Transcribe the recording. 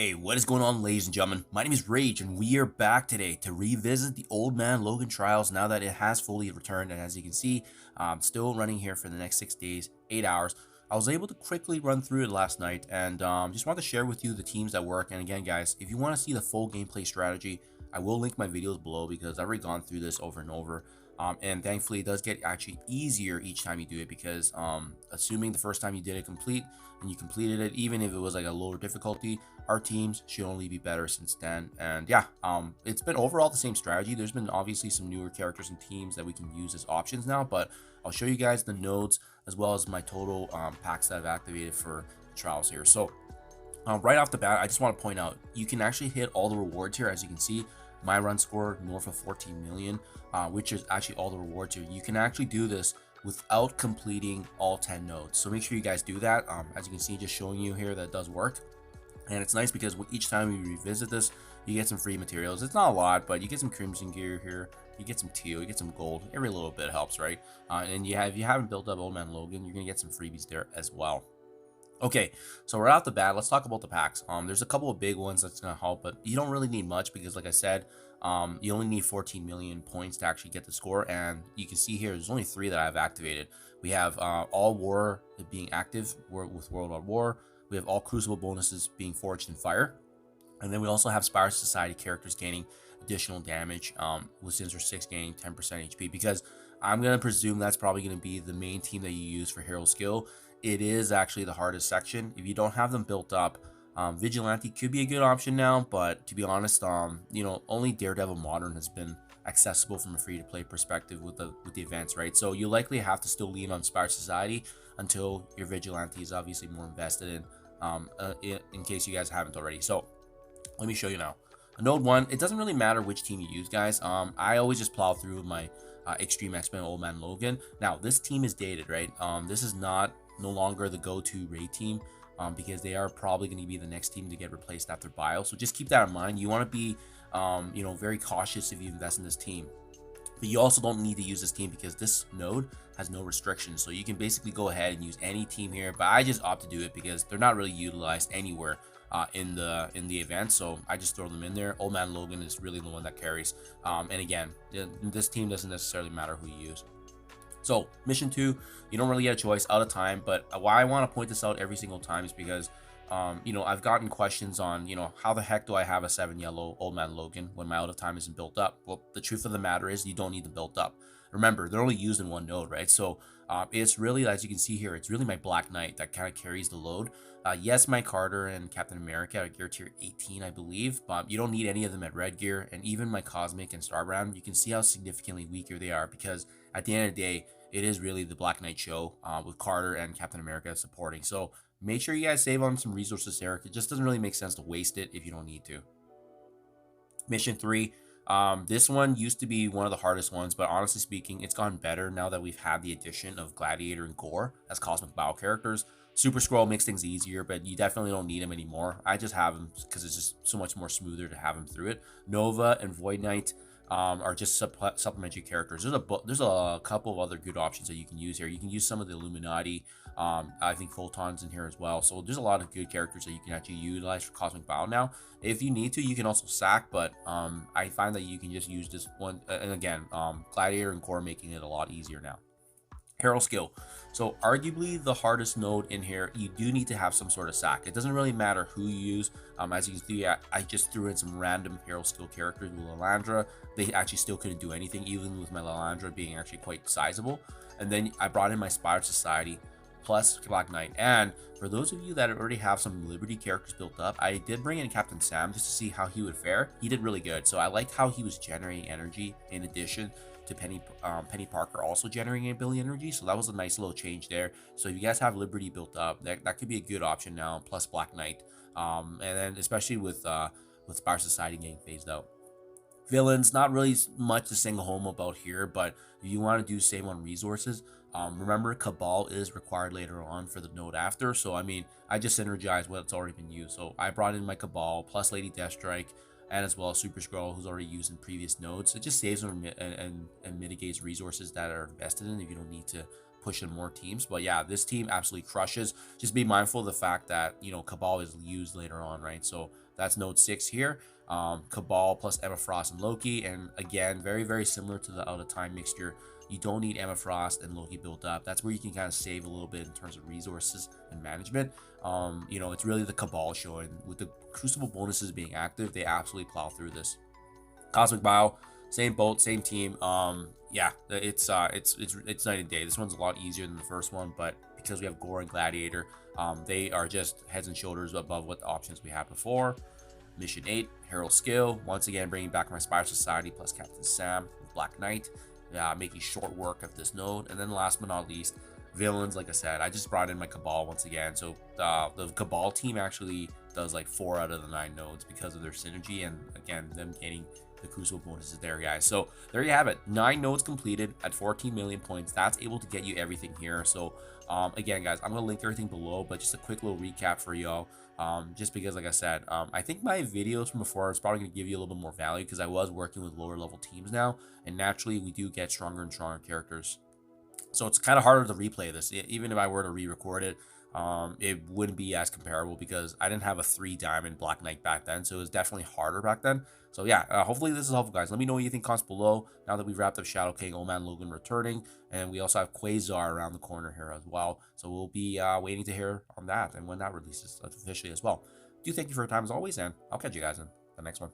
Hey, what is going on, ladies and gentlemen? My name is Rayge, and we are back today to revisit the old Man Logan trials now that it has fully returned. And as you can see, I'm still running here for the next 6 days, 8 hours. I was able to quickly run through it last night, and just want to share with you the teams that work. And again, guys, if you want to see the full gameplay strategy, I will link my videos below because I've already gone through this over and over. And thankfully, it does get actually easier each time you do it because assuming the first time you did it complete and you completed it, even if it was like a lower difficulty, our teams should only be better since then. And yeah, it's been overall the same strategy. There's been obviously some newer characters and teams that we can use as options now, but I'll show you guys the nodes as well as my total packs that I've activated for the trials here. So right off the bat, I just want to point out you can actually hit all the rewards here. As you can see, my run score north of 14 million, which is actually all the rewards here. You can actually do this without completing all 10 nodes, so make sure you guys do that. As you can see, just showing you here that it does work. And it's nice because each time you revisit this, you get some free materials. It's not a lot, but you get some crimson gear here, you get some teal, you get some gold. Every little bit helps, right? And if you haven't built up Old Man Logan, you're gonna get some freebies there as well. Okay, so right off the bat, let's talk about the packs. There's a couple of big ones that's gonna help, but you don't really need much because, like I said, you only need 14 million points to actually get the score. And you can see here, there's only 3 that I've activated. We have all war being active with World at War. We have all crucible bonuses being forged in fire, and then we also have Spire Society characters gaining additional damage with Sensor 6 gaining 10% HP, because I'm going to presume that's probably going to be the main team that you use for hero skill. It is actually the hardest section. If you don't have them built up, Vigilante could be a good option now, but to be honest, only Daredevil Modern has been accessible from a free-to-play perspective with the events, right? So you likely have to still lean on Spire Society until your Vigilante is obviously more invested in case you guys haven't already. So let me show you now. Node 1, it doesn't really matter which team you use, guys. I always just plow through my Extreme X-Men Old Man Logan. Now, this team is dated, right? This is no longer the go-to raid team, because they are probably going to be the next team to get replaced after Bio. So just keep that in mind. You want to be, very cautious if you invest in this team. But you also don't need to use this team because this node has no restrictions. So you can basically go ahead and use any team here. But I just opt to do it because they're not really utilized anywhere in the event. So I just throw them in there. Old Man Logan is really the one that carries. And again, this team doesn't necessarily matter who you use. So mission 2, you don't really get a choice out of time. But why I want to point this out every single time is because I've gotten questions on, how the heck do I have a 7 yellow Old Man Logan when my out of time isn't built up? Well, the truth of the matter is you don't need them built up. Remember, they're only used in one node, right? So it's really, as you can see here, it's really my Black Knight that kind of carries the load. Yes, my Carter and Captain America are gear tier 18, I believe, but you don't need any of them at red gear. And even my Cosmic and Starbrand, you can see how significantly weaker they are because at the end of the day, it is really the Black Knight show with Carter and Captain America supporting. So make sure you guys save on some resources there. It just doesn't really make sense to waste it if you don't need to. Mission 3. This one used to be one of the hardest ones, but honestly speaking, it's gotten better now that we've had the addition of Gladiator and Gore as Cosmic Bow characters. Super Scroll makes things easier, but you definitely don't need them anymore. I just have them because it's just so much more smoother to have them through it. Nova and Void Knight are just supplementary characters. There's a couple of other good options that you can use here. You can use some of the Illuminati. I think Photon's in here as well. So there's a lot of good characters that you can actually utilize for Cosmic Bow now. If you need to, you can also sack, but I find that you can just use this one. And again, Gladiator and Core making it a lot easier now. Hero skill. So arguably the hardest node in here, you do need to have some sort of sack. It doesn't really matter who you use. As you can see, I just threw in some random hero skill characters with Lalandra. They actually still couldn't do anything, even with my Lalandra being actually quite sizable. And then I brought in my Spire Society plus Black Knight. And for those of you that already have some Liberty characters built up, I did bring in Captain Sam just to see how he would fare. He did really good. So I liked how he was generating energy in addition to Penny Parker also generating ability energy. So that was a nice little change there. So if you guys have Liberty built up, that could be a good option now, plus Black Knight. And then especially with Spire Society getting phased out. Villains, not really much to sing home about here, but if you want to do save on resources, remember Cabal is required later on for the node after. So I mean, I just synergized what's already been used. So I brought in my Cabal plus Lady Deathstrike, and as well as Super Scroll, who's already used in previous nodes. It just saves and mitigates resources that are invested in if you don't need to push in more teams. But yeah, this team absolutely crushes. Just be mindful of the fact that, Cabal is used later on, right? So That's node 6 here. Cabal plus Emma Frost and Loki, and again, very, very similar to the out of time mixture. You don't need Emma Frost and Loki built up. That's where you can kind of save a little bit in terms of resources and management. It's really the Cabal show, and with the Crucible bonuses being active, they absolutely plow through this. Cosmic Bio, same boat, same team. Yeah, it's night and day. This one's a lot easier than the first one, but because we have Gore and Gladiator, they are just heads and shoulders above what the options we had before. Mission 8, Herald Skill, once again bringing back my Spire Society plus Captain Sam with Black Knight, making short work of this node. And then last but not least, villains. Like I said, I just brought in my Cabal once again. So the Cabal team actually does like 4 out of the 9 nodes because of their synergy, and again, them getting the Crucible bonuses there, guys. So there you have it, 9 nodes completed at 14 million points. That's able to get you everything here. So again, guys, I'm gonna link everything below, but just a quick little recap for y'all. Just because, like I said, I think my videos from before is probably going to give you a little bit more value because I was working with lower level teams now, and naturally we do get stronger and stronger characters. So it's kind of harder to replay this. Even if I were to re-record it, it wouldn't be as comparable because I didn't have a 3 diamond Black Knight back then, so it was definitely harder back then. So yeah, hopefully this is helpful, guys. Let me know what you think, comments below. Now that we've wrapped up Shadow King, Old Man Logan returning, and we also have Quasar around the corner here as well. So we'll be waiting to hear on that and when that releases officially as well. Do thank you for your time as always, and I'll catch you guys in the next one.